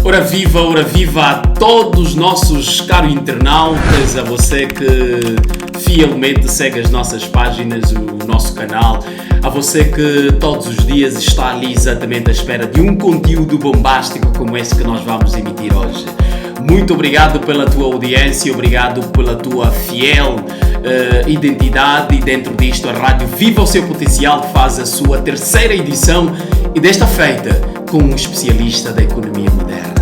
Ora viva a todos os nossos caros internautas, a você que fielmente segue as nossas páginas, o nosso canal, a você que todos os dias está ali exatamente à espera de um conteúdo bombástico como esse que nós vamos emitir hoje. Muito obrigado pela tua audiência, obrigado pela tua fiel identidade, e dentro disto a Rádio Viva o Seu Potencial faz a sua terceira edição e desta feita com um especialista da economia moderna.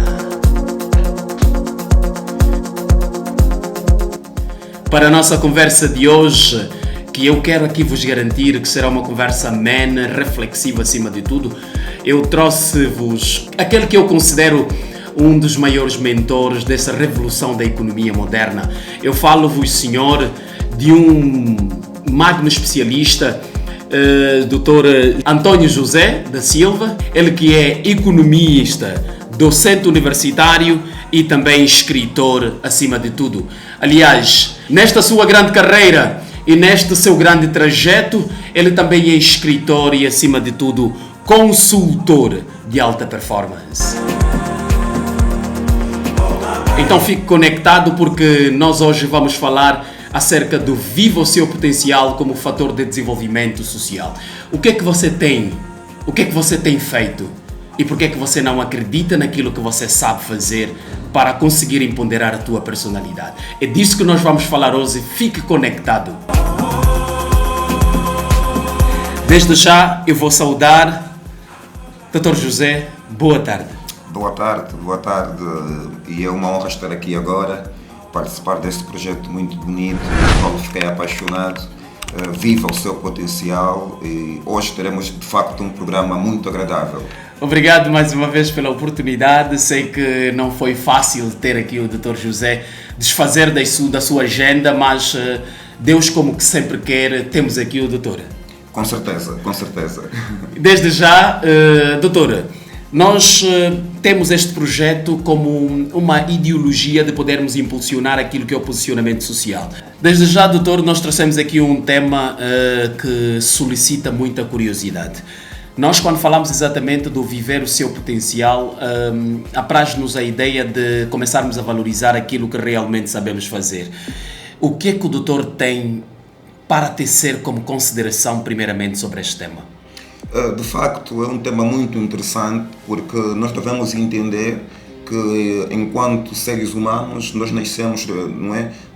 Para a nossa conversa de hoje, que eu quero aqui vos garantir que será uma conversa amena, reflexiva acima de tudo, eu trouxe-vos aquele que eu considero um dos maiores mentores dessa revolução da economia moderna. Eu falo-vos, senhor, de um magno especialista, Dr. António José da Silva, ele que é economista, docente universitário e também escritor acima de tudo. Aliás, nesta sua grande carreira e neste seu grande trajeto, ele também é escritor e acima de tudo consultor de alta performance. Então fique conectado porque nós hoje vamos falar acerca do Viva o Seu Potencial como fator de desenvolvimento social. O que é que você tem? O que é que você tem feito? E por que é que você não acredita naquilo que você sabe fazer para conseguir empoderar a tua personalidade? É disso que nós vamos falar hoje. Fique conectado. Desde já eu vou saudar Dr. José. Boa tarde. Boa tarde. E é uma honra estar aqui agora, participar deste projeto muito bonito, do qual fiquei apaixonado. Viva o seu potencial e hoje teremos de facto um programa muito agradável. Obrigado mais uma vez pela oportunidade. Sei que não foi fácil ter aqui o Dr. José, desfazer da sua agenda, mas Deus como que sempre quer, temos aqui o doutor. Com certeza. Desde já, doutora, nós temos este projeto como uma ideologia de podermos impulsionar aquilo que é o posicionamento social. Desde já, doutor, nós trouxemos aqui um tema que solicita muita curiosidade. Nós, quando falamos exatamente do viver o seu potencial, apraz-nos a ideia de começarmos a valorizar aquilo que realmente sabemos fazer. O que é que o doutor tem para tecer como consideração, primeiramente, sobre este tema? De facto, é um tema muito interessante porque nós devemos entender que, enquanto seres humanos, nós nascemos,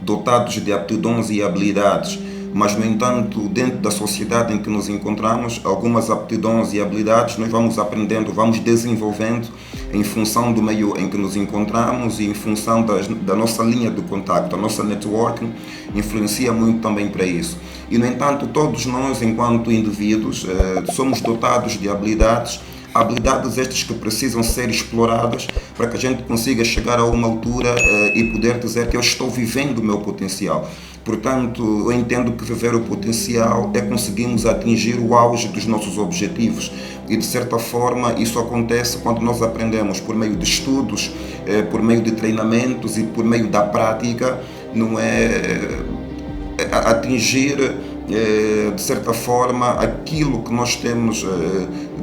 dotados de aptidões e habilidades. Mas, no entanto, dentro da sociedade em que nos encontramos, algumas aptidões e habilidades nós vamos aprendendo, vamos desenvolvendo em função do meio em que nos encontramos e em função da nossa linha de contacto. A nossa networking influencia muito também para isso. E, no entanto, todos nós, enquanto indivíduos, somos dotados de habilidades estas que precisam ser exploradas para que a gente consiga chegar a uma altura e poder dizer que eu estou vivendo o meu potencial. Portanto, eu entendo que viver o potencial é conseguirmos atingir o auge dos nossos objetivos e, de certa forma, isso acontece quando nós aprendemos por meio de estudos, por meio de treinamentos e por meio da prática, atingir, de certa forma, aquilo que nós temos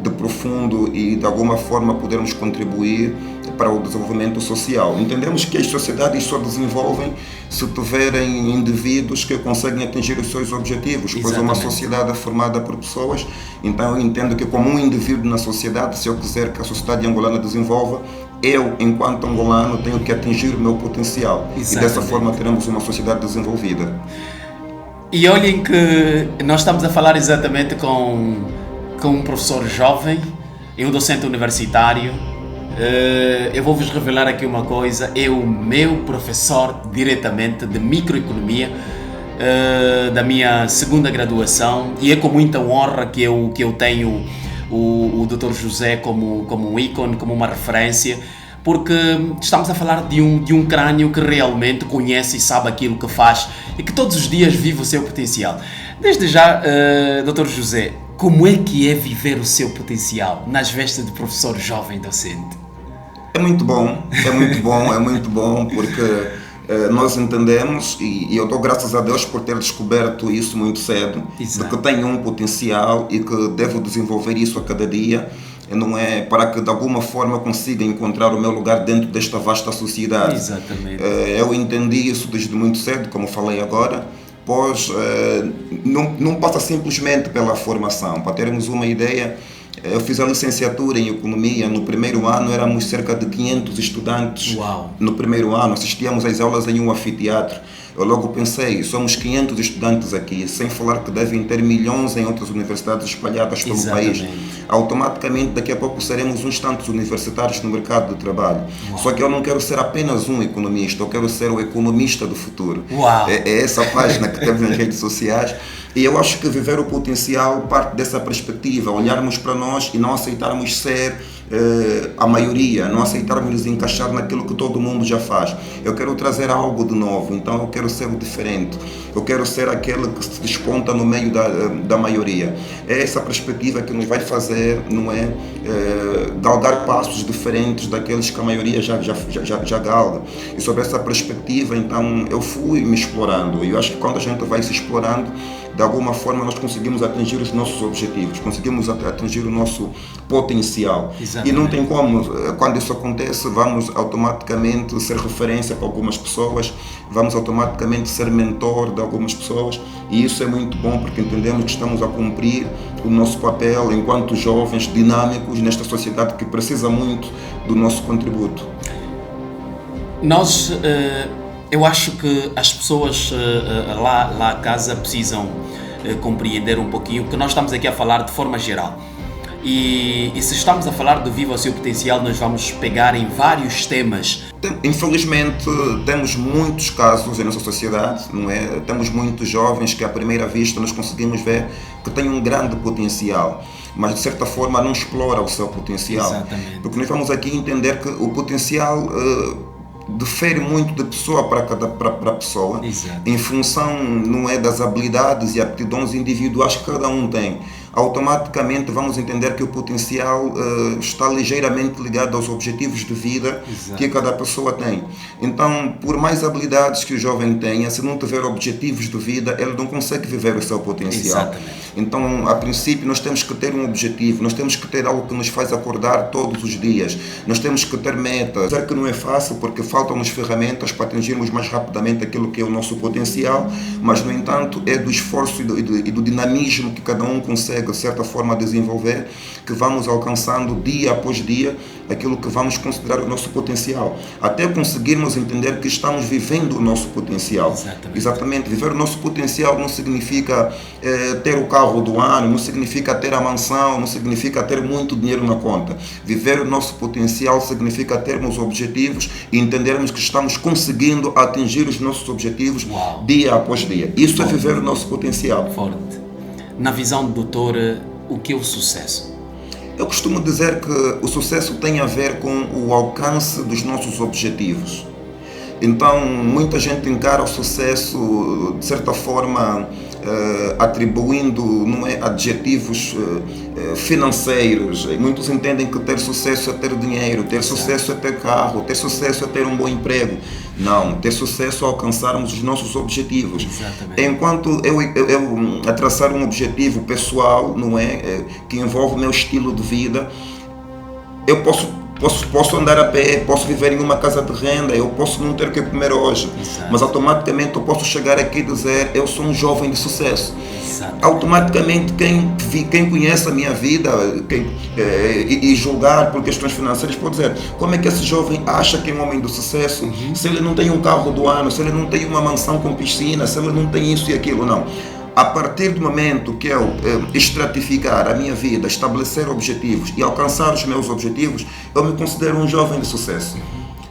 de profundo e, de alguma forma, podermos contribuir para o desenvolvimento social. Entendemos que as sociedades só desenvolvem se tiverem indivíduos que conseguem atingir os seus objetivos, pois é uma sociedade formada por pessoas. Então eu entendo que, como um indivíduo na sociedade, se eu quiser que a sociedade angolana desenvolva, eu, enquanto angolano, tenho que atingir o meu potencial. Exatamente. E dessa forma teremos uma sociedade desenvolvida. E olhem que nós estamos a falar exatamente com um professor jovem e um docente universitário. Eu vou-vos revelar aqui uma coisa. É o meu professor diretamente de microeconomia da minha segunda graduação, e é com muita honra que eu tenho o Dr. José como um ícone, como uma referência, porque estamos a falar de um crânio que realmente conhece e sabe aquilo que faz e que todos os dias vive o seu potencial. Desde já, Dr. José, como é que é viver o seu potencial nas vestes de professor jovem docente? É muito bom, porque nós entendemos, e eu dou graças a Deus por ter descoberto isso muito cedo, de que tenho um potencial e que devo desenvolver isso a cada dia. não é, para que de alguma forma eu consiga encontrar o meu lugar dentro desta vasta sociedade. Exatamente. Eu entendi isso desde muito cedo, como falei agora, pois não passa simplesmente pela formação. Para termos uma ideia, eu fiz a licenciatura em Economia. No primeiro ano éramos cerca de 500 estudantes. Uau. No primeiro ano assistíamos às aulas em um anfiteatro. Eu logo pensei, somos 500 estudantes aqui, sem falar que devem ter milhões em outras universidades espalhadas pelo Exatamente. país. Automaticamente, daqui a pouco seremos uns tantos universitários no mercado de trabalho. Uau. Só que eu não quero ser apenas um economista, eu quero ser o economista do futuro. Uau. É essa página que temos nas redes sociais. E eu acho que viver o potencial parte dessa perspectiva, olharmos para nós e não aceitarmos ser a maioria, não aceitarmos nos encaixar naquilo que todo mundo já faz. Eu quero trazer algo de novo, então eu quero ser o diferente, eu quero ser aquele que se desponta no meio da maioria. É essa perspectiva que nos vai fazer, não é, galgar passos diferentes daqueles que a maioria já galga. E sobre essa perspectiva, então, eu fui me explorando, e eu acho que quando a gente vai se explorando, de alguma forma nós conseguimos atingir os nossos objetivos, conseguimos atingir o nosso potencial. Exatamente. E não tem como, quando isso acontece, vamos automaticamente ser referência para algumas pessoas, vamos automaticamente ser mentor de algumas pessoas, e isso é muito bom porque entendemos que estamos a cumprir o nosso papel enquanto jovens dinâmicos nesta sociedade que precisa muito do nosso contributo. Nós, eu acho que as pessoas lá a casa precisam compreender um pouquinho que nós estamos aqui a falar de forma geral. E se estamos a falar do Viva o Seu Potencial, nós vamos pegar em vários temas. Infelizmente, temos muitos casos em nossa sociedade, não é? Temos muitos jovens que à primeira vista nós conseguimos ver que têm um grande potencial, mas de certa forma não explora o seu potencial. Exatamente. Porque nós vamos aqui entender que o potencial difere muito de pessoa para pessoa. Exato. Em função, não é, das habilidades e aptidões individuais que cada um tem. Automaticamente vamos entender que o potencial está ligeiramente ligado aos objetivos de vida. Exato. Que cada pessoa tem. Então, por mais habilidades que o jovem tenha, se não tiver objetivos de vida, ele não consegue viver o seu potencial. Exatamente. Então, a princípio, nós temos que ter um objetivo, nós temos que ter algo que nos faz acordar todos os dias, nós temos que ter metas. Apesar que não é fácil, porque faltam-nos ferramentas para atingirmos mais rapidamente aquilo que é o nosso potencial, mas, no entanto, é do esforço e do dinamismo que cada um consegue, de certa forma, desenvolver, que vamos alcançando dia após dia aquilo que vamos considerar o nosso potencial, até conseguirmos entender que estamos vivendo o nosso potencial. Exatamente. Viver o nosso potencial não significa ter o carro do ano, não significa ter a mansão, não significa ter muito dinheiro na conta. Viver o nosso potencial significa termos objetivos e entendermos que estamos conseguindo atingir os nossos objetivos. Uau. Dia após dia. Isso é viver o nosso potencial. Forte. Na visão do doutor, o que é o sucesso? Eu costumo dizer que o sucesso tem a ver com o alcance dos nossos objetivos. Então, muita gente encara o sucesso, de certa forma, atribuindo, não é, adjetivos financeiros. Muitos entendem que ter sucesso é ter dinheiro, ter sucesso é ter carro, ter sucesso é ter um bom emprego. Não, ter sucesso é alcançarmos os nossos objetivos. Exatamente. Enquanto eu a traçar um objetivo pessoal, não é, que envolve o meu estilo de vida, eu posso andar a pé, posso viver em uma casa de renda, eu posso não ter o que comer hoje. Exato. Mas automaticamente eu posso chegar aqui e dizer, eu sou um jovem de sucesso. Exato. Automaticamente quem conhece a minha vida e julgar por questões financeiras pode dizer, como é que esse jovem acha que é um homem de sucesso, se ele não tem um carro do ano, se ele não tem uma mansão com piscina, se ele não tem isso e aquilo. Não. A partir do momento que eu estratificar a minha vida, estabelecer objetivos e alcançar os meus objetivos, eu me considero um jovem de sucesso,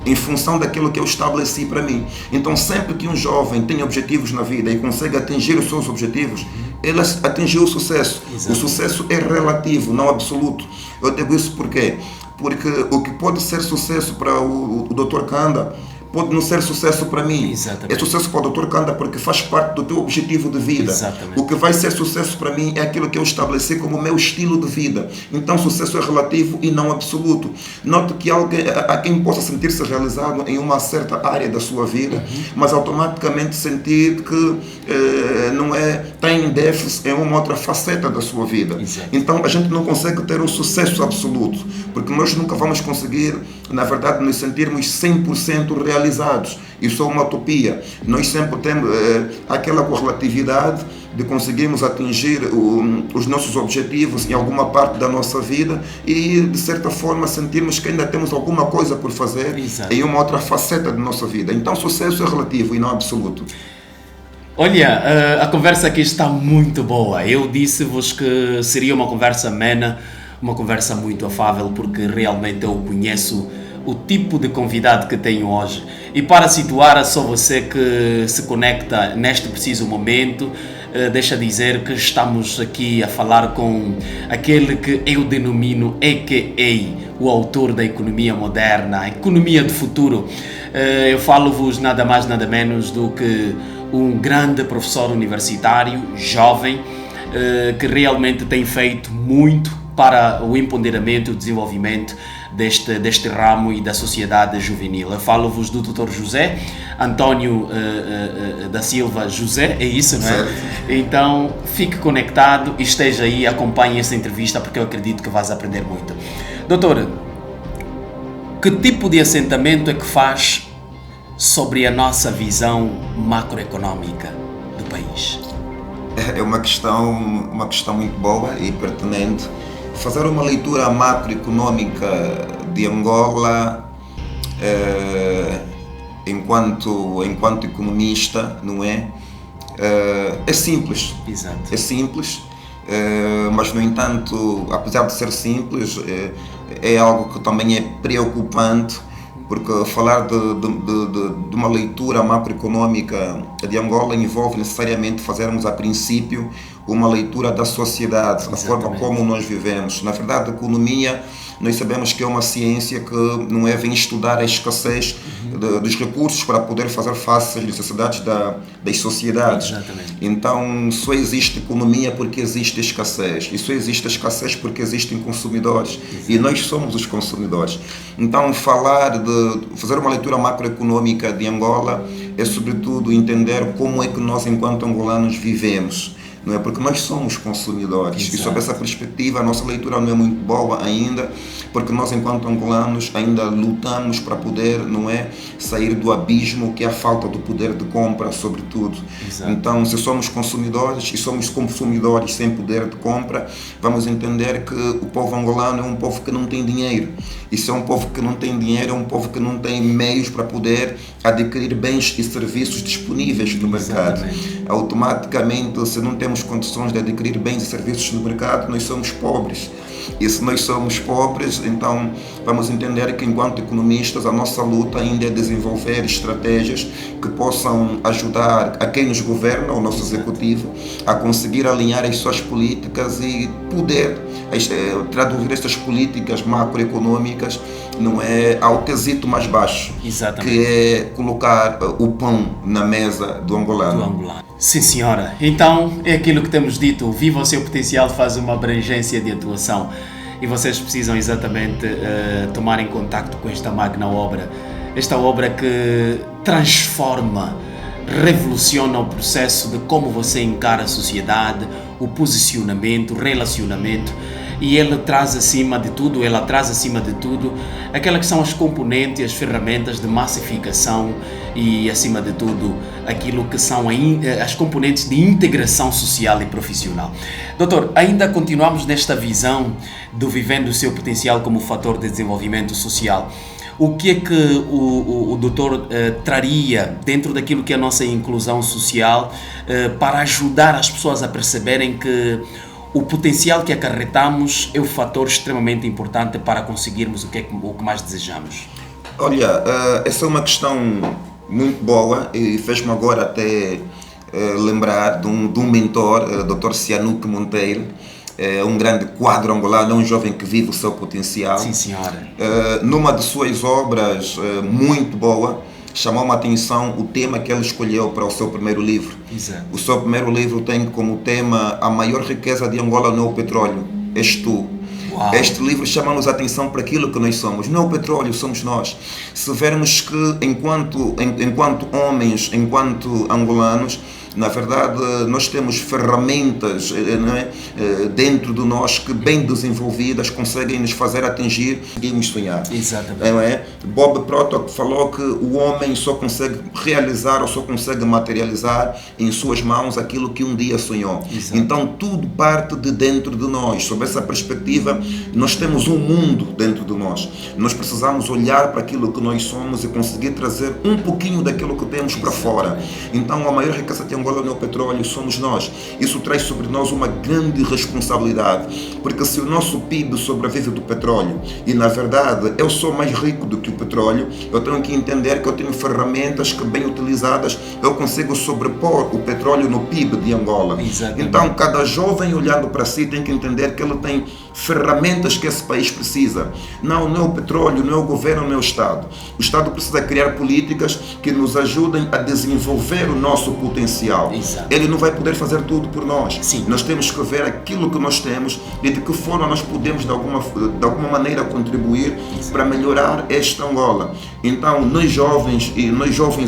em função daquilo que eu estabeleci para mim. Então, sempre que um jovem tem objetivos na vida e consegue atingir os seus objetivos, ele atingiu o sucesso. Exato. O sucesso é relativo, não absoluto. Eu digo isso por quê? Porque o que pode ser sucesso para o Dr. Kanda pode não ser sucesso para mim. Exatamente. É sucesso para o Dr. Kanda porque faz parte do teu objetivo de vida. Exatamente. O que vai ser sucesso para mim é aquilo que eu estabeleci como meu estilo de vida. Então sucesso é relativo e não absoluto. Note que há quem possa sentir-se realizado em uma certa área da sua vida, mas automaticamente sentir que não tem déficit em uma outra faceta da sua vida. Exato. Então a gente não consegue ter um sucesso absoluto, porque nós nunca vamos conseguir, na verdade, nos sentirmos 100% realizados. Isso é uma utopia. Nós sempre temos aquela correlatividade de conseguirmos atingir os nossos objetivos em alguma parte da nossa vida e, de certa forma, sentirmos que ainda temos alguma coisa por fazer. Exato. Em uma outra faceta da nossa vida. Então, sucesso é relativo e não absoluto. Olha, a conversa aqui está muito boa. Eu disse-vos que seria uma conversa amena, uma conversa muito afável, porque realmente eu conheço o tipo de convidado que tenho hoje. E para situar a só você que se conecta neste preciso momento, deixa dizer que estamos aqui a falar com aquele que eu denomino a.k.a. o autor da economia moderna, a economia do futuro. Eu falo-vos nada mais nada menos do que um grande professor universitário, jovem, que realmente tem feito muito para o empoderamento e o desenvolvimento deste ramo e da sociedade juvenil. Eu falo-vos do Dr. José António da Silva José, é isso, não é? Certo. Então, fique conectado e esteja aí, acompanhe essa entrevista, porque eu acredito que vais aprender muito. Doutor, que tipo de assentamento é que faz sobre a nossa visão macroeconômica do país? É uma questão muito boa e pertinente. Fazer uma leitura macroeconômica de Angola enquanto economista, não é? É simples. Exato. É simples, mas no entanto, apesar de ser simples, é algo que também é preocupante, porque falar de uma leitura macroeconômica de Angola envolve necessariamente fazermos a princípio uma leitura da sociedade, da forma como nós vivemos. Na verdade, a economia, nós sabemos que é uma ciência que não vem estudar a escassez dos recursos para poder fazer face às necessidades das sociedades. Exatamente. Então, só existe economia porque existe escassez. E só existe escassez porque existem consumidores. Exatamente. E nós somos os consumidores. Então, fazer uma leitura macroeconômica de Angola é, sobretudo, entender como é que nós, enquanto angolanos, vivemos. Não é? Porque nós somos consumidores. Exato. E sob essa perspectiva a nossa leitura não é muito boa ainda, porque nós enquanto angolanos ainda lutamos para poder, não é, sair do abismo que é a falta do poder de compra, sobretudo. Exato. Então, se somos consumidores e somos consumidores sem poder de compra, vamos entender que o povo angolano é um povo que não tem dinheiro. E se é um povo que não tem dinheiro, é um povo que não tem meios para poder adquirir bens e serviços disponíveis no mercado. Exatamente. Automaticamente, se não temos condições de adquirir bens e serviços no mercado, nós somos pobres. E se nós somos pobres, então vamos entender que, enquanto economistas, a nossa luta ainda é desenvolver estratégias que possam ajudar a quem nos governa, o nosso executivo, a conseguir alinhar as suas políticas e poder traduzir estas políticas macroeconômicas, não é, ao quesito mais baixo. Exatamente. Que é colocar o pão na mesa do angolano. Sim, senhora. Então, é aquilo que temos dito. Viva o seu potencial, faz uma abrangência de atuação. E vocês precisam exatamente tomar em contacto com esta magna obra. Esta obra que transforma, revoluciona o processo de como você encara a sociedade, o posicionamento, o relacionamento. E ela traz acima de tudo, aquelas que são as componentes, as ferramentas de massificação e, acima de tudo, aquilo que são as componentes de integração social e profissional. Doutor, ainda continuamos nesta visão do vivendo o seu potencial como fator de desenvolvimento social. O que é que o doutor traria dentro daquilo que é a nossa inclusão social para ajudar as pessoas a perceberem que o potencial que acarretamos é um fator extremamente importante para conseguirmos o que mais desejamos? Olha, essa é uma questão muito boa e fez-me agora até lembrar de um mentor, Dr. Sihanouk Monteiro, um grande quadro angolano, um jovem que vive o seu potencial. Sim, senhora. Numa de suas obras muito boa, chamou-me a atenção o tema que ele escolheu para o seu primeiro livro. Exato. O seu primeiro livro tem como tema: a maior riqueza de Angola não é o petróleo, és tu. Uau. Este livro chama-nos a atenção para aquilo que nós somos. Não é o petróleo, somos nós. Se vermos que enquanto homens, enquanto angolanos, na verdade nós temos ferramentas, não é, dentro de nós que, bem desenvolvidas, conseguem nos fazer atingir, conseguimos sonhar. Exatamente. Não é? Bob Proctor falou que o homem só consegue realizar ou só consegue materializar em suas mãos aquilo que um dia sonhou. Exato. Então tudo parte de dentro de nós. Sob essa perspectiva, nós temos um mundo dentro de nós. Nós precisamos olhar para aquilo que nós somos e conseguir trazer um pouquinho daquilo que temos para fora. Então a maior riqueza de Angola não é o petróleo, somos nós. Isso traz sobre nós uma grande responsabilidade, porque se o nosso PIB sobrevive do petróleo, e na verdade eu sou mais rico do que o petróleo, eu tenho que entender que eu tenho ferramentas que, bem utilizadas, eu consigo sobrepor o petróleo no PIB de Angola. Exatamente. Então cada jovem, olhando para si, tem que entender que ele tem ferramentas que esse país precisa. Não é o petróleo, não é o governo, não é o Estado. O Estado precisa criar políticas que nos ajudem a desenvolver o nosso potencial. Exato. Ele não vai poder fazer tudo por nós. Sim. Nós temos que ver aquilo que nós temos e de que forma nós podemos de alguma maneira contribuir para melhorar esta Angola. Então nós jovens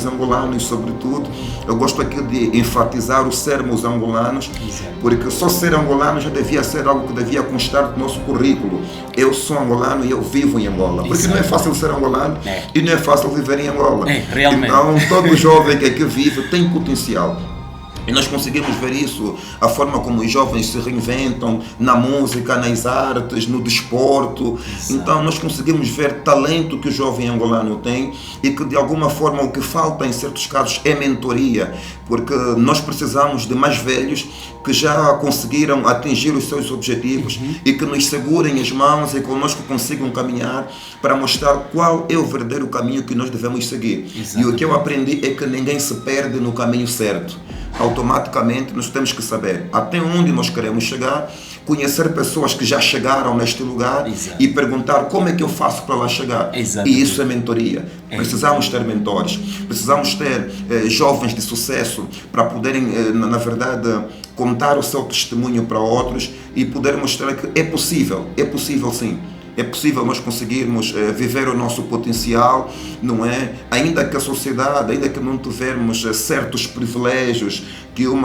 angolanos, sobretudo, eu gosto aqui de enfatizar o sermos angolanos. Exato. Porque só ser angolano já devia ser algo que devia constar do nosso currículo. Eu sou angolano e eu vivo em Angola. Porque Exato. não é fácil ser angolano e não é fácil viver em Angola. Realmente. Então todo jovem que aqui vive tem potencial. E nós conseguimos ver isso, a forma como os jovens se reinventam na música, nas artes, no desporto. Exato. Então nós conseguimos ver talento que o jovem angolano tem e que de alguma forma o que falta em certos casos é mentoria, porque nós precisamos de mais velhos que já conseguiram atingir os seus objetivos e que nos segurem as mãos e conosco consigam caminhar para mostrar qual é o verdadeiro caminho que nós devemos seguir. Exatamente. E o que eu aprendi é que ninguém se perde no caminho certo. Automaticamente nós temos que saber até onde nós queremos chegar, conhecer pessoas que já chegaram neste lugar. Exato. E perguntar como é que eu faço para lá chegar. Exatamente. E isso é mentoria. Precisamos ter mentores, precisamos ter jovens de sucesso para poderem, na verdade, contar o seu testemunho para outros e poder mostrar que é possível sim. É possível nós conseguirmos viver o nosso potencial, não é? Ainda que a sociedade, ainda que não tivermos certos privilégios que um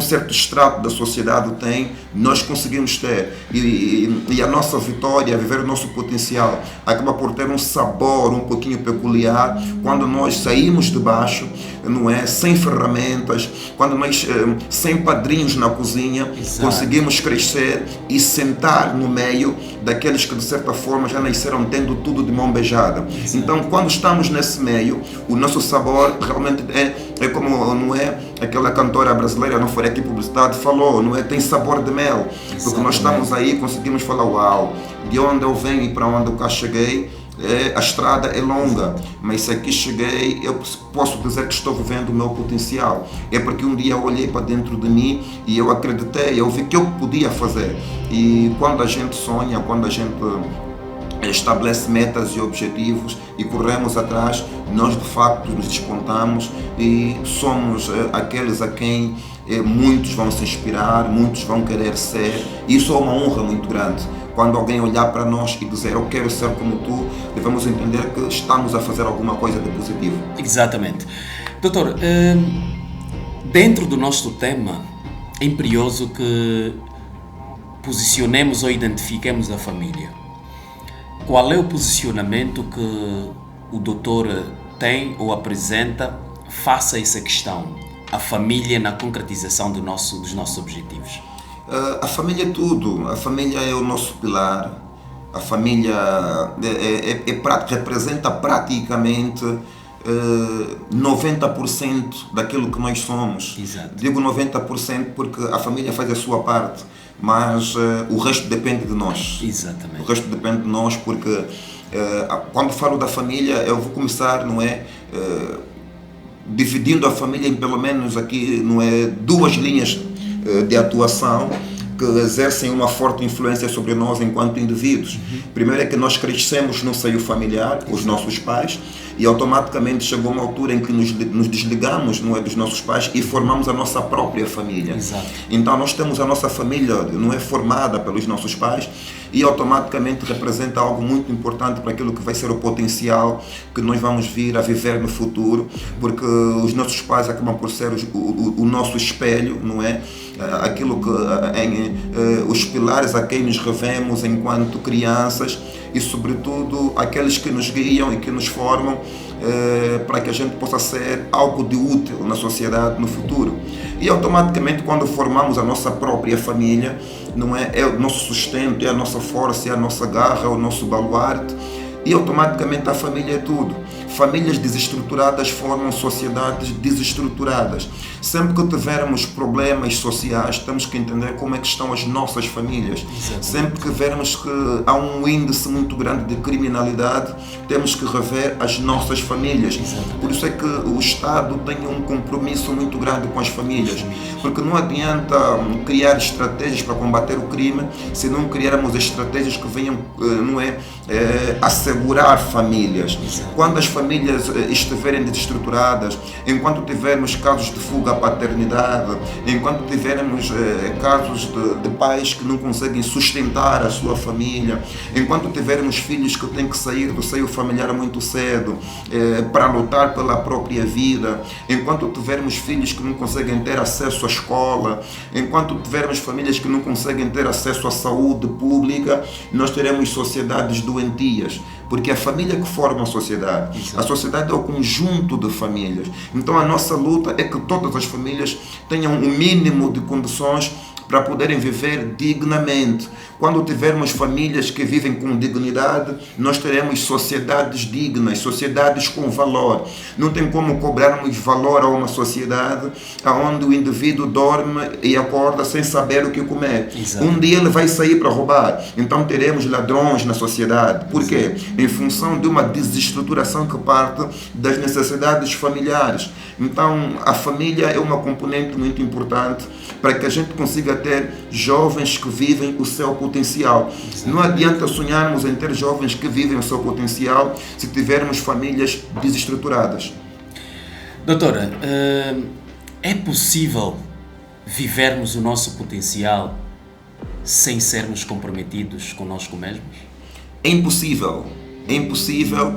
certo extrato da sociedade tem, nós conseguimos ter. E a nossa vitória, viver o nosso potencial, acaba por ter um sabor um pouquinho peculiar quando nós saímos de baixo, não é? Sem ferramentas, quando nós, sem padrinhos na cozinha, Exato. conseguimos crescer e sentar no meio daqueles que de certa forma já nasceram tendo tudo de mão beijada. Exato. Então quando estamos nesse meio, o nosso sabor realmente é como, não é? Aquela cantora brasileira, não foi aqui publicidade, falou, não é? Tem sabor de mel. Exatamente. Porque nós estamos aí, conseguimos falar, uau, de onde eu venho e para onde eu cá cheguei, a estrada é longa, mas se aqui cheguei, eu posso dizer que estou vivendo o meu potencial. É porque um dia eu olhei para dentro de mim e eu acreditei, eu vi que eu podia fazer. E quando a gente sonha, quando a gente estabelece metas e objetivos e corremos atrás, nós de facto nos despontamos e somos aqueles a quem muitos vão se inspirar, muitos vão querer ser. Isso é uma honra muito grande. Quando alguém olhar para nós e dizer eu quero ser como tu, devemos entender que estamos a fazer alguma coisa de positivo. Exatamente. Doutor, dentro do nosso tema, é imperioso que posicionemos ou identifiquemos a família. Qual é o posicionamento que o doutor tem ou apresenta face a essa questão, a família na concretização dos nossos objetivos? A família é tudo, a família é o nosso pilar, a família representa praticamente 90% daquilo que nós somos. Exato. Digo 90% porque a família faz a sua parte, mas o resto depende de nós. Exatamente. O resto depende de nós porque quando falo da família eu vou começar, não é, dividindo a família em pelo menos aqui, não é, duas linhas de atuação que exercem uma forte influência sobre nós enquanto indivíduos. Primeiro é que nós crescemos no seio familiar, os nossos pais, e automaticamente chegou uma altura em que nos desligamos, não é, dos nossos pais e formamos a nossa própria família. Exato. Então nós temos a nossa família, não é, formada pelos nossos pais, e automaticamente representa algo muito importante para aquilo que vai ser o potencial que nós vamos vir a viver no futuro, porque os nossos pais acabam por ser o nosso espelho, não é? Aquilo que os pilares a quem nos revemos enquanto crianças e sobretudo aqueles que nos guiam e que nos formam para que a gente possa ser algo de útil na sociedade no futuro. E automaticamente quando formamos a nossa própria família, não é? É o nosso sustento, é a nossa força, é a nossa garra, é o nosso baluarte, e automaticamente a família é tudo. Famílias desestruturadas formam sociedades desestruturadas. Sempre que tivermos problemas sociais, temos que entender como é que estão as nossas famílias. Exatamente. Sempre que vermos que há um índice muito grande de criminalidade, temos que rever as nossas famílias. Exatamente. Por isso é que o Estado tem um compromisso muito grande com as famílias. Porque não adianta criar estratégias para combater o crime se não criarmos estratégias que venham, não é, assegurar famílias. Exatamente. Quando as famílias estiverem desestruturadas, enquanto tivermos casos de fuga à paternidade, enquanto tivermos casos de pais que não conseguem sustentar a sua família, enquanto tivermos filhos que têm que sair do seio familiar muito cedo para lutar pela própria vida, enquanto tivermos filhos que não conseguem ter acesso à escola, enquanto tivermos famílias que não conseguem ter acesso à saúde pública, nós teremos sociedades doentias. Porque é a família que forma a sociedade. Exato. A sociedade é o conjunto de famílias. Então a nossa luta é que todas as famílias tenham um mínimo de condições para poderem viver dignamente. Quando tivermos famílias que vivem com dignidade, nós teremos sociedades dignas, sociedades com valor. Não tem como cobrarmos valor a uma sociedade onde o indivíduo dorme e acorda sem saber o que comer. Exato. Um dia ele vai sair para roubar. Então teremos ladrões na sociedade. Por quê? Em função de uma desestruturação que parte das necessidades familiares. Então a família é uma componente muito importante para que a gente consiga ter jovens que vivem o seu potencial. Exato. Não adianta sonharmos em ter jovens que vivem o seu potencial se tivermos famílias desestruturadas. Doutora, é possível vivermos o nosso potencial sem sermos comprometidos conosco mesmos? É impossível. É impossível.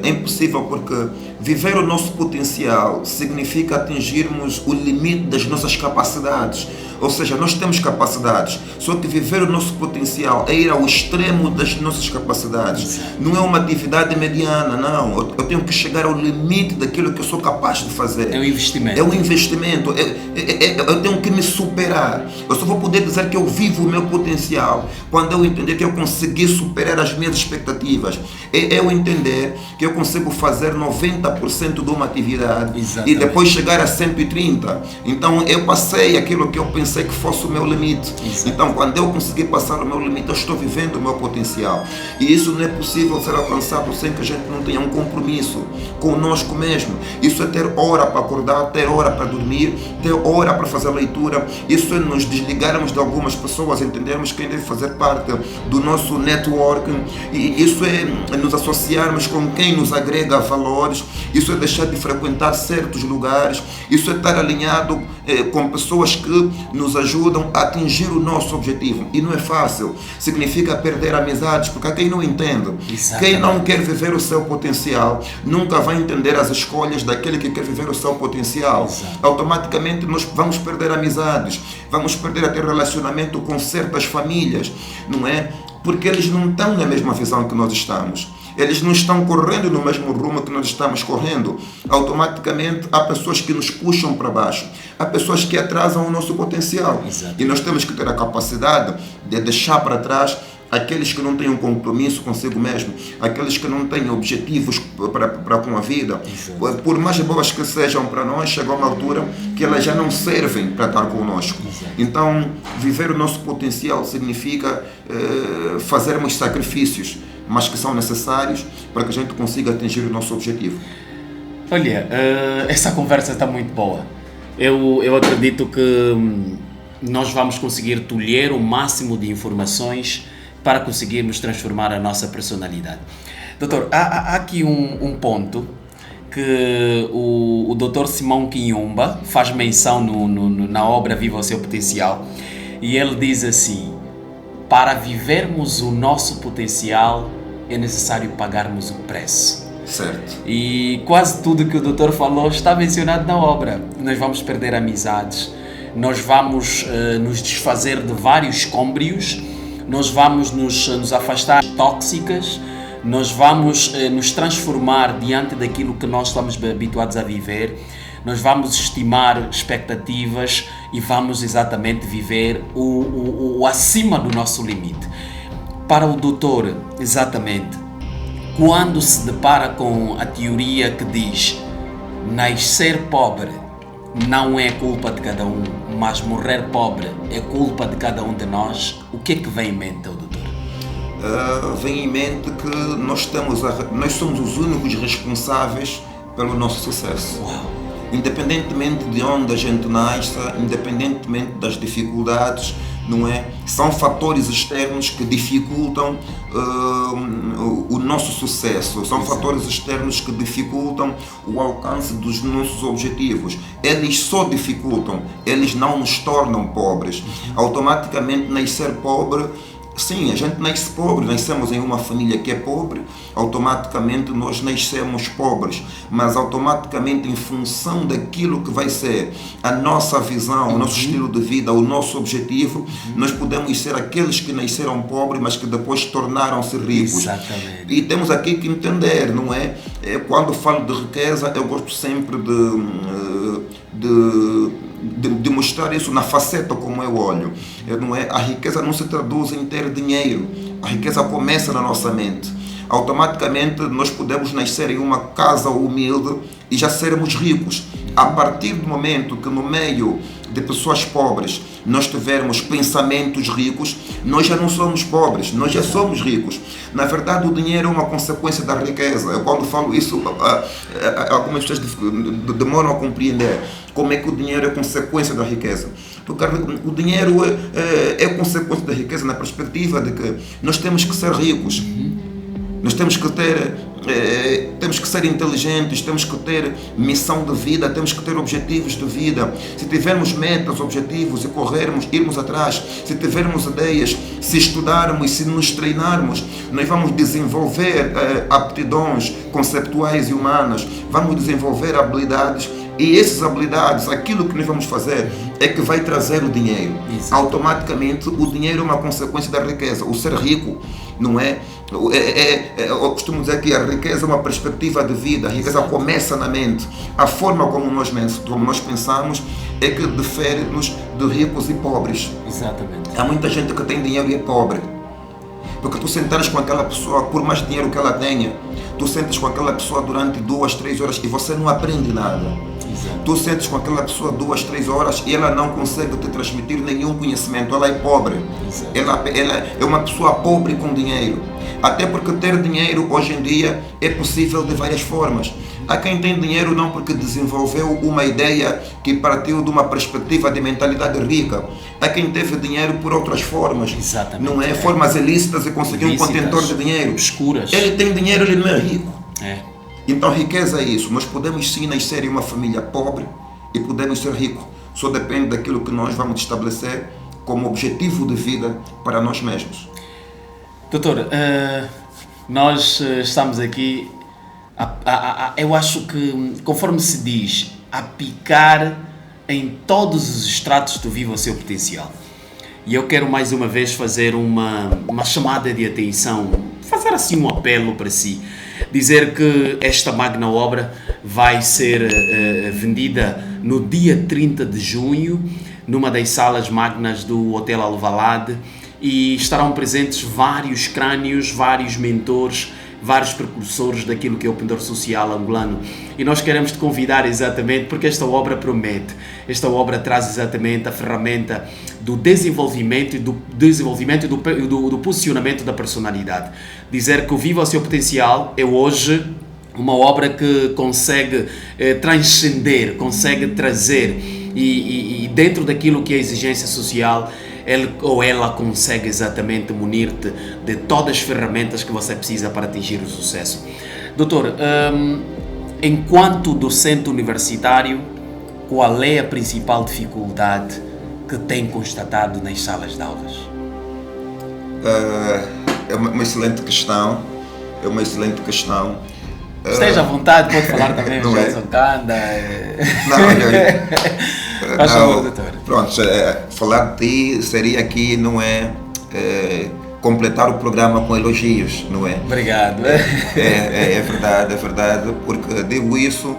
É impossível porque viver o nosso potencial significa atingirmos o limite das nossas capacidades. Ou seja, nós temos capacidades, só que viver o nosso potencial é ir ao extremo das nossas capacidades. Não é uma atividade mediana, não. Eu tenho que chegar ao limite daquilo que eu sou capaz de fazer. É um investimento. É um investimento. Eu tenho que me superar. Eu só vou poder dizer que eu vivo o meu potencial quando eu entender que eu consegui superar as minhas expectativas. É eu entender que eu consigo fazer 90% de uma atividade. Exatamente. E depois chegar a 130%. Então eu passei aquilo que eu pensei que fosse o meu limite. Exato. Então quando eu conseguir passar o meu limite, eu estou vivendo o meu potencial. E isso não é possível ser alcançado sem que a gente não tenha um compromisso conosco mesmo. Isso é ter hora para acordar, ter hora para dormir, ter hora para fazer leitura. Isso é nos desligarmos de algumas pessoas, entendermos quem deve fazer parte do nosso networking. E isso é nos associarmos com quem nos agrega valores. Isso é deixar de frequentar certos lugares. Isso é estar alinhado com pessoas que nos ajudam a atingir o nosso objetivo. E não é fácil. Significa perder amizades, porque há quem não entende. Exatamente. Quem não quer viver o seu potencial nunca vai entender as escolhas daquele que quer viver o seu potencial. Exato. Automaticamente nós vamos perder amizades, vamos perder até relacionamento com certas famílias, não é? Porque eles não estão na mesma visão que nós estamos. Eles não estão correndo no mesmo rumo que nós estamos correndo. Automaticamente há pessoas que nos puxam para baixo. Há pessoas que atrasam o nosso potencial. Exato. E nós temos que ter a capacidade de deixar para trás aqueles que não têm um compromisso consigo mesmo, aqueles que não têm objetivos para com a vida. Exato. Por mais boas que sejam para nós, chega uma altura que elas já não servem para estar conosco. Exato. Então, viver o nosso potencial significa fazermos sacrifícios, mas que são necessários para que a gente consiga atingir o nosso objetivo. Olha, essa conversa está muito boa. Eu acredito que nós vamos conseguir tolher o máximo de informações para conseguirmos transformar a nossa personalidade. Doutor, há aqui um ponto que o Dr. Simão Quinyumba faz menção na obra Viva o Seu Potencial, e ele diz assim: para vivermos o nosso potencial é necessário pagarmos o preço. Certo. E quase tudo que o doutor falou está mencionado na obra. Nós vamos perder amizades, nós vamos nos desfazer de vários escômbrios, nós vamos nos afastar de tóxicas, nós vamos nos transformar diante daquilo que nós estamos habituados a viver, nós vamos estimar expectativas e vamos exatamente viver o acima do nosso limite. Para o doutor, exatamente, quando se depara com a teoria que diz nascer pobre não é culpa de cada um, mas morrer pobre é culpa de cada um de nós, o que é que vem em mente, doutor? Vem em mente que nós somos os únicos responsáveis pelo nosso sucesso. Uau. Independentemente de onde a gente nasça, independentemente das dificuldades, não é? São fatores externos que dificultam o nosso sucesso, são fatores externos que dificultam o alcance dos nossos objetivos. Eles só dificultam, eles não nos tornam pobres. Automaticamente nascer pobre, sim, a gente nasce pobre, nascemos em uma família que é pobre, automaticamente nós nascemos pobres, mas automaticamente em função daquilo que vai ser a nossa visão, o nosso estilo de vida, o nosso objetivo, nós podemos ser aqueles que nasceram pobres, mas que depois tornaram-se ricos. Exatamente. E temos aqui que entender, não é? Quando falo de riqueza, eu gosto sempre de mostrar isso na faceta como eu olho. Não é? A riqueza não se traduz em ter dinheiro, a riqueza começa na nossa mente. Automaticamente nós podemos nascer em uma casa humilde e já sermos ricos. A partir do momento que no meio de pessoas pobres nós tivermos pensamentos ricos, nós já não somos pobres, nós já somos ricos. Na verdade, o dinheiro é uma consequência da riqueza. Eu, quando falo isso, algumas pessoas demoram a compreender como é que o dinheiro é consequência da riqueza. Porque o dinheiro é consequência da riqueza na perspectiva de que nós temos que ser ricos. Nós temos que ser inteligentes, temos que ter missão de vida, temos que ter objetivos de vida. Se tivermos metas, objetivos e corrermos, irmos atrás, se tivermos ideias, se estudarmos, se nos treinarmos, nós vamos desenvolver aptidões conceptuais e humanas, vamos desenvolver habilidades. E essas habilidades, aquilo que nós vamos fazer é que vai trazer o dinheiro. Exato. Automaticamente o dinheiro é uma consequência da riqueza. O ser rico não é? Eu costumo dizer que a riqueza é uma perspectiva de vida. A riqueza começa na mente. A forma como nós pensamos é que difere-nos de ricos e pobres. Exatamente. Há muita gente que tem dinheiro e é pobre. Porque tu sentares com aquela pessoa, por mais dinheiro que ela tenha, tu sentas com aquela pessoa durante 2, 3 horas e você não aprende nada. Exato. Tu sentes com aquela pessoa 2, 3 horas e ela não consegue te transmitir nenhum conhecimento. Ela é pobre. Ela é uma pessoa pobre com dinheiro. Até porque ter dinheiro hoje em dia é possível de várias formas. Há quem tem dinheiro não porque desenvolveu uma ideia que partiu de uma perspectiva de mentalidade rica. Há quem teve dinheiro por outras formas. Exatamente. Não é? Formas ilícitas e conseguiu um contentor de dinheiro. Escuras. Ele tem dinheiro, ele não é rico. É. Então riqueza é isso. Nós podemos sim nascer em uma família pobre e podemos ser ricos. Só depende daquilo que nós vamos estabelecer como objetivo de vida para nós mesmos. Doutor, nós estamos aqui, eu acho que, conforme se diz, a picar em todos os estratos do Viva o Seu Potencial. E eu quero mais uma vez fazer uma chamada de atenção, fazer assim um apelo para si. Dizer que esta magna obra vai ser vendida no dia 30 de junho, numa das salas magnas do Hotel Alvalade, e estarão presentes vários crânios, vários mentores, vários precursores daquilo que é o pendor social angolano. E nós queremos te convidar exatamente porque esta obra promete. Esta obra traz exatamente a ferramenta do desenvolvimento e do posicionamento da personalidade. Dizer que o Viva o Seu Potencial é hoje uma obra que consegue transcender, consegue trazer e dentro daquilo que é a exigência social, ele ou ela consegue exatamente munir-te de todas as ferramentas que você precisa para atingir o sucesso. Doutor, enquanto docente universitário, qual é a principal dificuldade que tem constatado nas salas de aulas? É uma excelente questão. Esteja à vontade, pode falar também o Gelson Kanda. Faz favor, doutor. Pronto, falar de ti seria aqui, não é, completar o programa com elogios, não é? Obrigado. É verdade, porque digo isso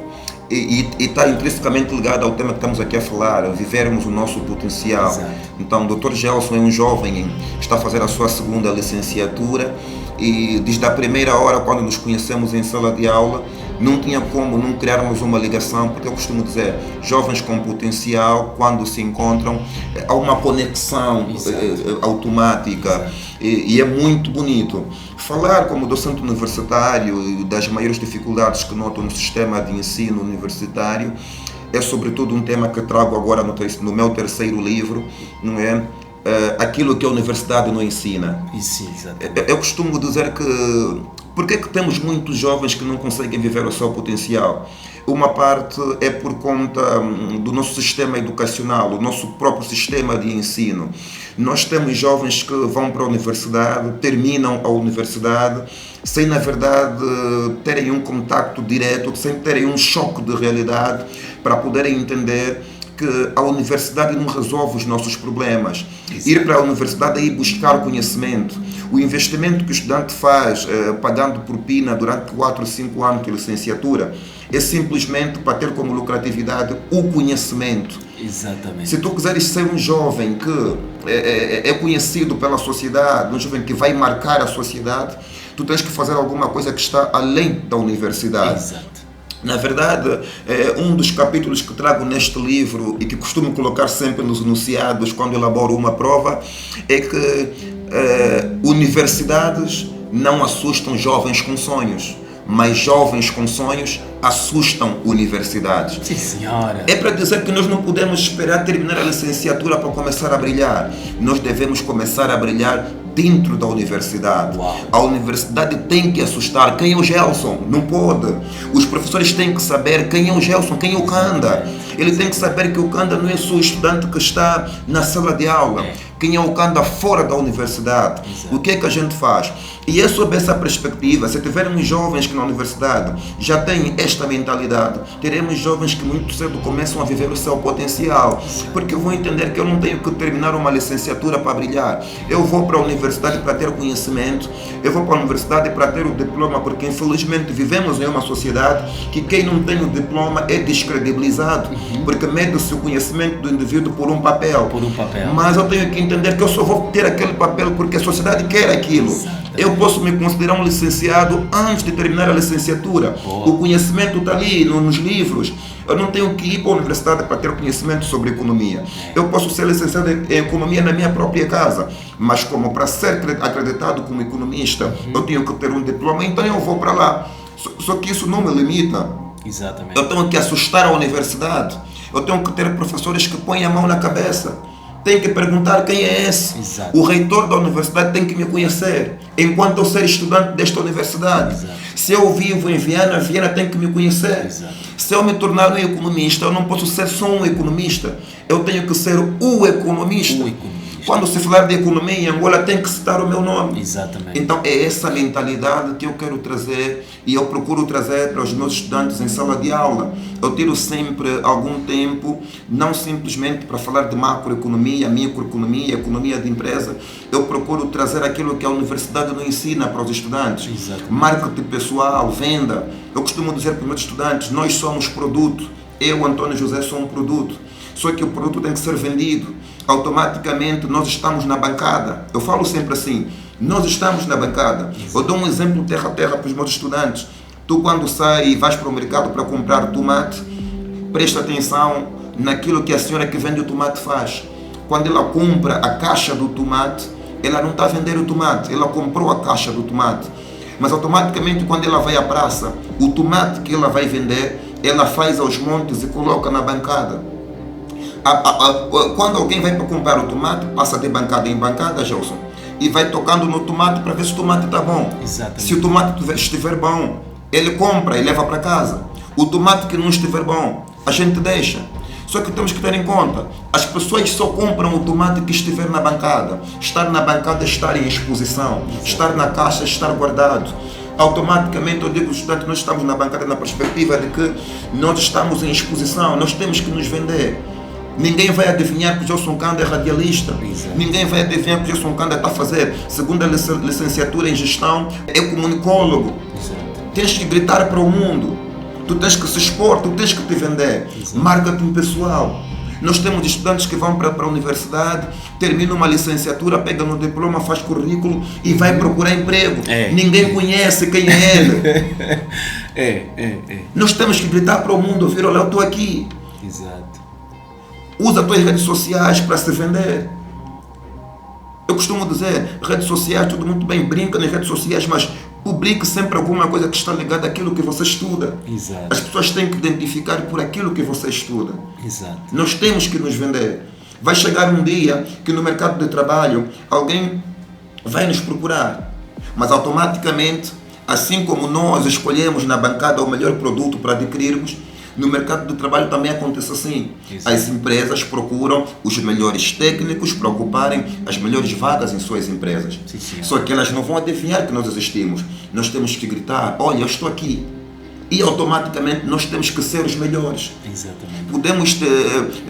e está intrinsecamente ligado ao tema que estamos aqui a falar, vivermos o nosso potencial. Exato. Então, o Dr. Gelson é um jovem que está a fazer a sua segunda licenciatura e desde a primeira hora, quando nos conhecemos em sala de aula, não tinha como não criarmos uma ligação, porque eu costumo dizer, jovens com potencial, quando se encontram, há uma conexão automática e é muito bonito. Falar como docente universitário e das maiores dificuldades que noto no sistema de ensino universitário é sobretudo um tema que trago agora no meu terceiro livro, não é? Aquilo que a universidade não ensina. Isso, eu costumo dizer que por que temos muitos jovens que não conseguem viver o seu potencial? Uma parte é por conta do nosso sistema educacional, o nosso próprio sistema de ensino. Nós temos jovens que vão para a universidade, terminam a universidade, sem na verdade terem um contacto direto, sem terem um choque de realidade para poderem entender que a universidade não resolve os nossos problemas. Ir para a universidade é ir buscar o conhecimento. O investimento que o estudante faz, pagando propina durante 4 ou 5 anos de licenciatura, é simplesmente para ter como lucratividade o conhecimento. Exatamente. Se tu quiseres ser um jovem que é conhecido pela sociedade, um jovem que vai marcar a sociedade, tu tens que fazer alguma coisa que está além da universidade. Exato. Na verdade, um dos capítulos que trago neste livro e que costumo colocar sempre nos enunciados quando elaboro uma prova é que universidades não assustam jovens com sonhos, mas jovens com sonhos assustam universidades. Sim, senhora. É para dizer que nós não podemos esperar terminar a licenciatura para começar a brilhar. Nós devemos começar a brilhar dentro da universidade. Uau. A universidade tem que assustar. Quem é o Gelson? Não pode. Os professores têm que saber quem é o Gelson, quem é o Kanda. Ele tem que saber que o Kanda não é só o estudante que está na sala de aula. Quem é o Kanda fora da universidade. Exato. O que é que a gente faz? E é sob essa perspectiva, se tivermos jovens que na universidade já têm esta mentalidade, teremos jovens que muito cedo começam a viver o seu potencial, porque vão entender que eu não tenho que terminar uma licenciatura para brilhar, eu vou para a universidade para ter conhecimento, eu vou para a universidade para ter o diploma, porque infelizmente vivemos em uma sociedade que quem não tem o diploma é descredibilizado, porque mede-se o conhecimento do indivíduo por um papel. Mas eu tenho que entender que eu só vou ter aquele papel porque a sociedade quer aquilo. Eu posso me considerar um licenciado antes de terminar a licenciatura. O conhecimento está ali nos livros. Eu não tenho que ir para a universidade para ter conhecimento sobre economia. Eu posso ser licenciado em economia na minha própria casa, mas como para ser acreditado como economista, eu tenho que ter um diploma, então eu vou para lá. Só que isso não me limita. Exatamente. Eu tenho que assustar a universidade. Eu tenho que ter professores que põem a mão na cabeça. Tem que perguntar quem é esse. Exato. O reitor da universidade tem que me conhecer, enquanto eu ser estudante desta universidade. Exato. Se eu vivo em Viana, Viana tem que me conhecer. Exato. Se eu me tornar um economista, eu não posso ser só um economista. Eu tenho que ser o economista. Quando se falar de economia em Angola, tem que citar o meu nome. Exatamente. Então é essa mentalidade que eu quero trazer e eu procuro trazer para os meus estudantes em sala de aula. Eu tiro sempre algum tempo, não simplesmente para falar de macroeconomia, microeconomia, economia de empresa. Eu procuro trazer aquilo que a universidade não ensina para os estudantes. Exatamente. Marketing pessoal, venda. Eu costumo dizer para os meus estudantes, nós somos produto. Eu, Antônio José, sou um produto. Só que o produto tem que ser vendido. Automaticamente nós estamos na bancada. Eu falo sempre assim, nós estamos na bancada. Eu dou um exemplo terra a terra para os meus estudantes. Tu quando sai e vais para o mercado para comprar tomate, presta atenção naquilo que a senhora que vende o tomate faz. Quando ela compra a caixa do tomate, ela não está a vender o tomate, ela comprou a caixa do tomate. Mas automaticamente quando ela vai à praça, o tomate que ela vai vender, ela faz aos montes e coloca na bancada. Quando alguém vai para comprar o tomate, passa de bancada em bancada, Gelson, e vai tocando no tomate para ver se o tomate está bom. Exatamente. Se o tomate estiver bom, ele compra e leva para casa. O tomate que não estiver bom, a gente deixa. Só que temos que ter em conta, as pessoas só compram o tomate que estiver na bancada. Estar na bancada é estar em exposição. Estar na caixa é estar guardado. Automaticamente eu digo, estudante, nós estamos na bancada na perspectiva de que nós estamos em exposição, nós temos que nos vender. Ninguém vai adivinhar que o Gelson Kanda é radialista. Exato. Ninguém vai adivinhar que o Gelson Kanda está a fazer segunda licenciatura em gestão, é comunicólogo. Exato. Tens que gritar para o mundo, tu tens que se expor, tu tens que te vender. Exato. Marketing pessoal. Nós temos estudantes que vão para a universidade, terminam uma licenciatura, pegam no diploma, faz currículo e vai procurar emprego. Ninguém conhece quem é ele. Nós temos que gritar para o mundo, ouvir, olha, eu estou aqui. Exato. Usa as tuas redes sociais para se vender. Eu costumo dizer, redes sociais, tudo muito bem, brinca nas redes sociais, mas publique sempre alguma coisa que está ligada àquilo que você estuda. Exato. As pessoas têm que identificar por aquilo que você estuda. Exato. Nós temos que nos vender. Vai chegar um dia que no mercado de trabalho alguém vai nos procurar, mas automaticamente, assim como nós escolhemos na bancada o melhor produto para adquirirmos, no mercado de trabalho também acontece assim. Exato. As empresas procuram os melhores técnicos para ocuparem as melhores vagas em suas empresas. Sim. Só que elas não vão adivinhar que nós existimos. Nós temos que gritar, olha, eu estou aqui. E automaticamente nós temos que ser os melhores. Exatamente. Podemos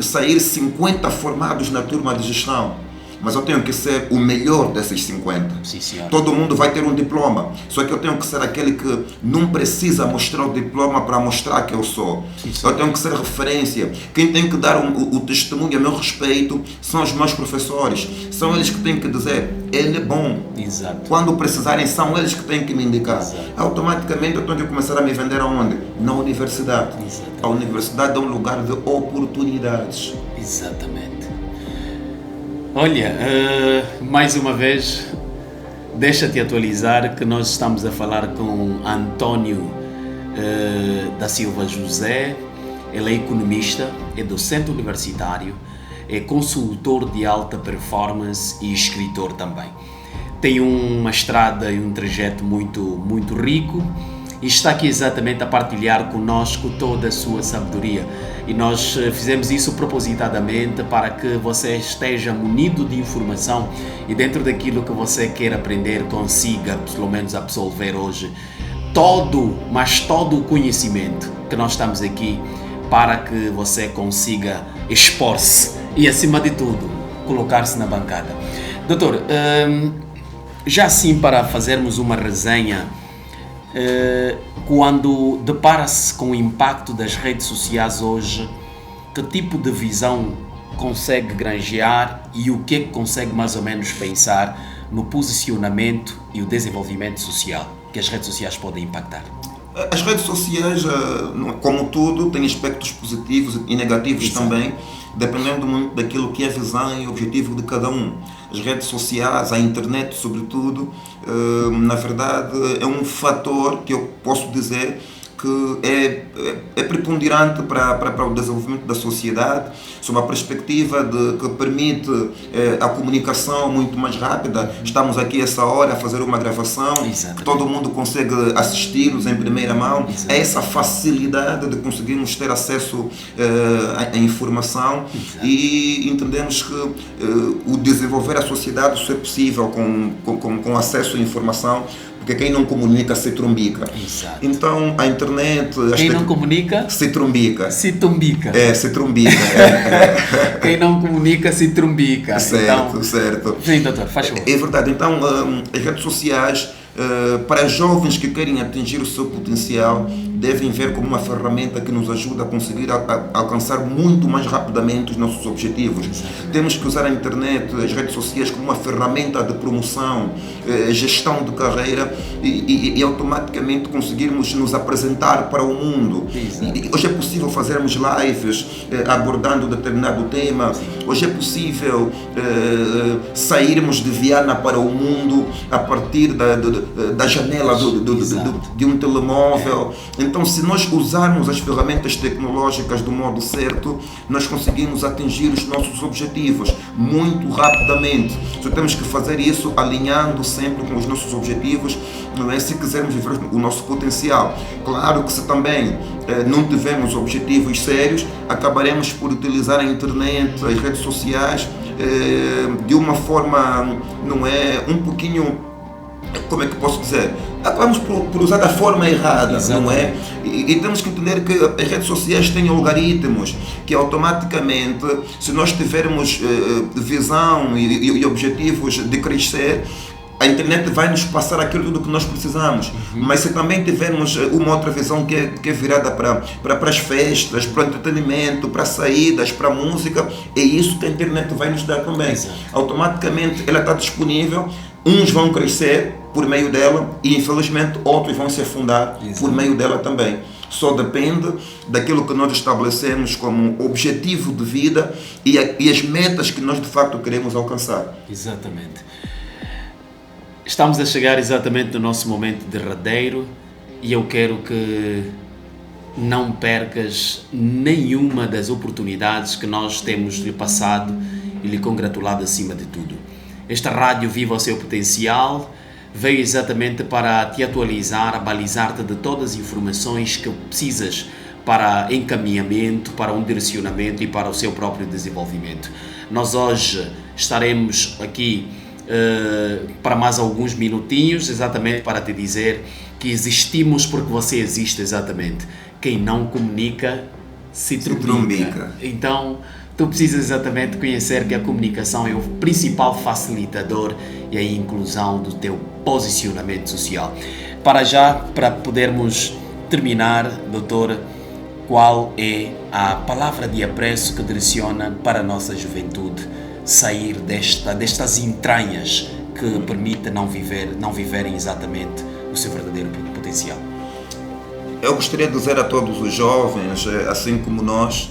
sair 50 formados na turma de gestão, mas eu tenho que ser o melhor desses 50. Sim, senhor. Todo mundo vai ter um diploma, só que eu tenho que ser aquele que não precisa mostrar o diploma para mostrar que eu sou. Sim. Eu tenho que ser referência. Quem tem que dar o testemunho a meu respeito são os meus professores. São eles que têm que dizer, ele é bom. Exato. Quando precisarem, são eles que têm que me indicar. Exato. Automaticamente eu tenho que começar a me vender aonde? Na universidade. Exato. A universidade é um lugar de oportunidades. Exatamente. Olha, mais uma vez, deixa-te atualizar que nós estamos a falar com António da Silva José. Ele é economista, é docente universitário, é consultor de alta performance e escritor também. Tem uma estrada e um trajeto muito rico e está aqui exatamente a partilhar conosco toda a sua sabedoria. E nós fizemos isso propositadamente para que você esteja munido de informação e dentro daquilo que você quer aprender consiga, pelo menos, absolver hoje todo o conhecimento que nós estamos aqui para que você consiga expor-se e, acima de tudo, colocar-se na bancada. Doutor, já assim para fazermos uma resenha, quando depara-se com o impacto das redes sociais hoje, que tipo de visão consegue granjear e o que é que consegue mais ou menos pensar no posicionamento e o desenvolvimento social que as redes sociais podem impactar? As redes sociais, como tudo, têm aspectos positivos e negativos. Exato. Também, dependendo muito daquilo que é a visão e o objetivo de cada um. As redes sociais, a internet sobretudo, na verdade é um fator que eu posso dizer que é preponderante para o desenvolvimento da sociedade, sob a perspectiva de que permite a comunicação muito mais rápida. Estamos aqui essa hora a fazer uma gravação. Exato. Que todo mundo consegue assistir-nos em primeira mão. Exato. É essa facilidade de conseguirmos ter acesso à informação. Exato. E entendemos que o desenvolver a sociedade só é possível com acesso à informação, porque quem não comunica se trumbica. Exato. Então a internet... Quem não comunica? Se trumbica. Se trumbica. Se trumbica. Quem não comunica se trumbica. Certo, então, certo. Sim, doutor, faz favor. É verdade. Então as redes sociais, para jovens que querem atingir o seu potencial, devem ver como uma ferramenta que nos ajuda a conseguir alcançar muito mais rapidamente os nossos objetivos. Exatamente. Temos que usar a internet, as redes sociais como uma ferramenta de promoção, gestão de carreira e automaticamente conseguirmos nos apresentar para o mundo. Hoje é possível fazermos lives abordando determinado tema. Sim. Hoje é possível sairmos de Viana para o mundo a partir da janela de um telemóvel. Então, se nós usarmos as ferramentas tecnológicas do modo certo, nós conseguimos atingir os nossos objetivos muito rapidamente. Só temos que fazer isso alinhando sempre com os nossos objetivos, não é? Se quisermos viver o nosso potencial. Claro que se também não tivermos objetivos sérios, acabaremos por utilizar a internet, as redes sociais, de uma forma, não é, um pouquinho, como é que posso dizer, acabamos por usar da forma errada. Exatamente. Não é? E temos que entender que as redes sociais têm algoritmos que automaticamente, se nós tivermos visão e objetivos de crescer, a internet vai nos passar aquilo tudo que nós precisamos. Mas se também tivermos uma outra visão que é virada para as festas, para o entretenimento, para saídas, para a música, é isso que a internet vai nos dar também. Exato. Automaticamente ela está disponível, uns vão crescer por meio dela e infelizmente outros vão se afundar. Exato. Por meio dela também. Só depende daquilo que nós estabelecemos como objetivo de vida e as metas que nós de facto queremos alcançar. Exatamente. Estamos a chegar exatamente no nosso momento derradeiro e eu quero que não percas nenhuma das oportunidades que nós temos lhe passado e lhe congratulado acima de tudo. Esta rádio Viva o Seu Potencial veio exatamente para te atualizar, balizar-te de todas as informações que precisas para encaminhamento, para um direcionamento e para o seu próprio desenvolvimento. Nós hoje estaremos aqui para mais alguns minutinhos, exatamente para te dizer que existimos porque você existe, exatamente. Quem não comunica se trumbica. Então tu precisas exatamente conhecer que a comunicação é o principal facilitador e a inclusão do teu posicionamento social. Para podermos terminar, doutor, qual é a palavra de apreço que direciona para a nossa juventude sair destas entranhas que permitem não viverem exatamente o seu verdadeiro potencial? Eu gostaria de dizer a todos os jovens, assim como nós,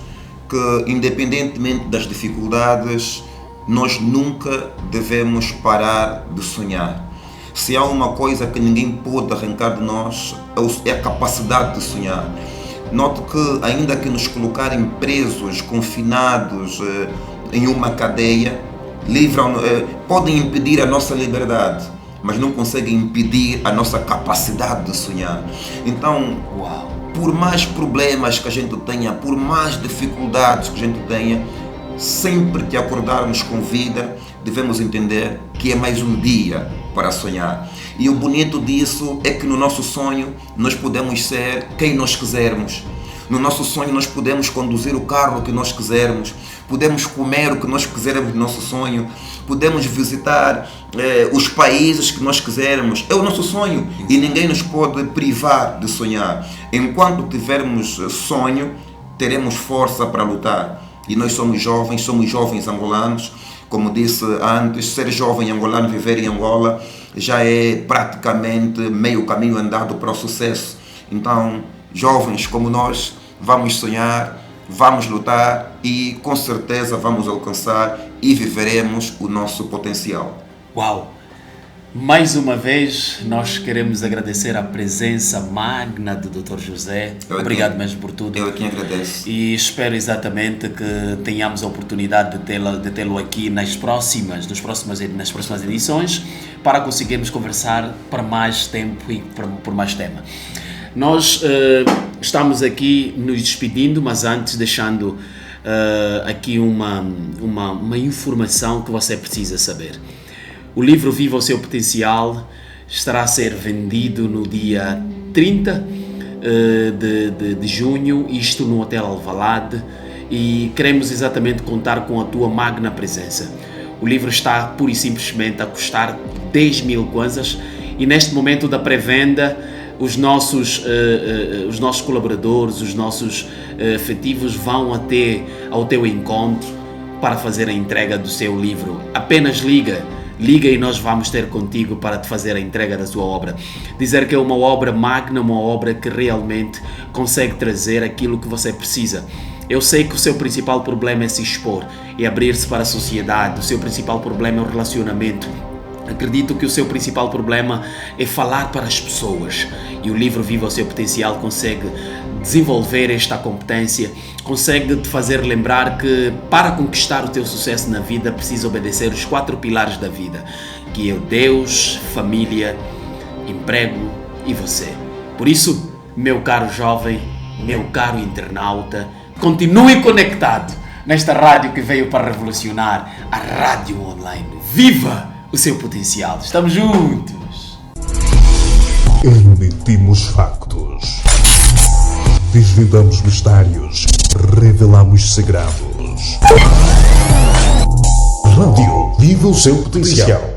que independentemente das dificuldades, nós nunca devemos parar de sonhar. Se há uma coisa que ninguém pode arrancar de nós, é a capacidade de sonhar. Note que ainda que nos colocarem presos, confinados em uma cadeia, podem impedir a nossa liberdade, mas não conseguem impedir a nossa capacidade de sonhar. Então, por mais problemas que a gente tenha, por mais dificuldades que a gente tenha, sempre que acordarmos com vida, devemos entender que é mais um dia para sonhar. E o bonito disso é que no nosso sonho nós podemos ser quem nós quisermos. No nosso sonho nós podemos conduzir o carro que nós quisermos, podemos comer o que nós quisermos no nosso sonho, podemos visitar os países que nós quisermos. É o nosso sonho e ninguém nos pode privar de sonhar. Enquanto tivermos sonho, teremos força para lutar. E nós somos jovens angolanos. Como disse antes, ser jovem angolano, viver em Angola, já é praticamente meio caminho andado para o sucesso. Então, jovens como nós, vamos sonhar, vamos lutar e com certeza vamos alcançar e viveremos o nosso potencial. Uau! Mais uma vez, nós queremos agradecer a presença magna do Dr. José. Obrigado mesmo por tudo. Eu quem agradeço. E espero exatamente que tenhamos a oportunidade de tê-lo aqui nas próximas edições para conseguirmos conversar para mais tempo e por mais tema. Nós estamos aqui nos despedindo, mas antes deixando aqui uma informação que você precisa saber. O livro Viva o Seu Potencial estará a ser vendido no dia 30 de junho, isto no Hotel Alvalade, e queremos exatamente contar com a tua magna presença. O livro está pura e simplesmente a custar 10.000 kwanzas e neste momento da pré-venda os nossos colaboradores, os nossos efetivos vão até ao teu encontro para fazer a entrega do seu livro. Apenas liga e nós vamos ter contigo para te fazer a entrega da sua obra. Dizer que é uma obra magna, uma obra que realmente consegue trazer aquilo que você precisa. Eu sei que o seu principal problema é se expor, é abrir-se para a sociedade, o seu principal problema é o relacionamento. Acredito que o seu principal problema é falar para as pessoas, e o livro Viva o Seu Potencial consegue desenvolver esta competência, consegue te fazer lembrar que para conquistar o teu sucesso na vida precisa obedecer os 4 pilares da vida, que é o Deus, família, emprego e você. Por isso, meu caro jovem, meu caro internauta, continue conectado nesta rádio que veio para revolucionar, a rádio online. Viva o seu potencial! Estamos juntos! Emitimos factos, desvendamos mistérios, revelamos segredos. Rádio Viva o Seu Potencial.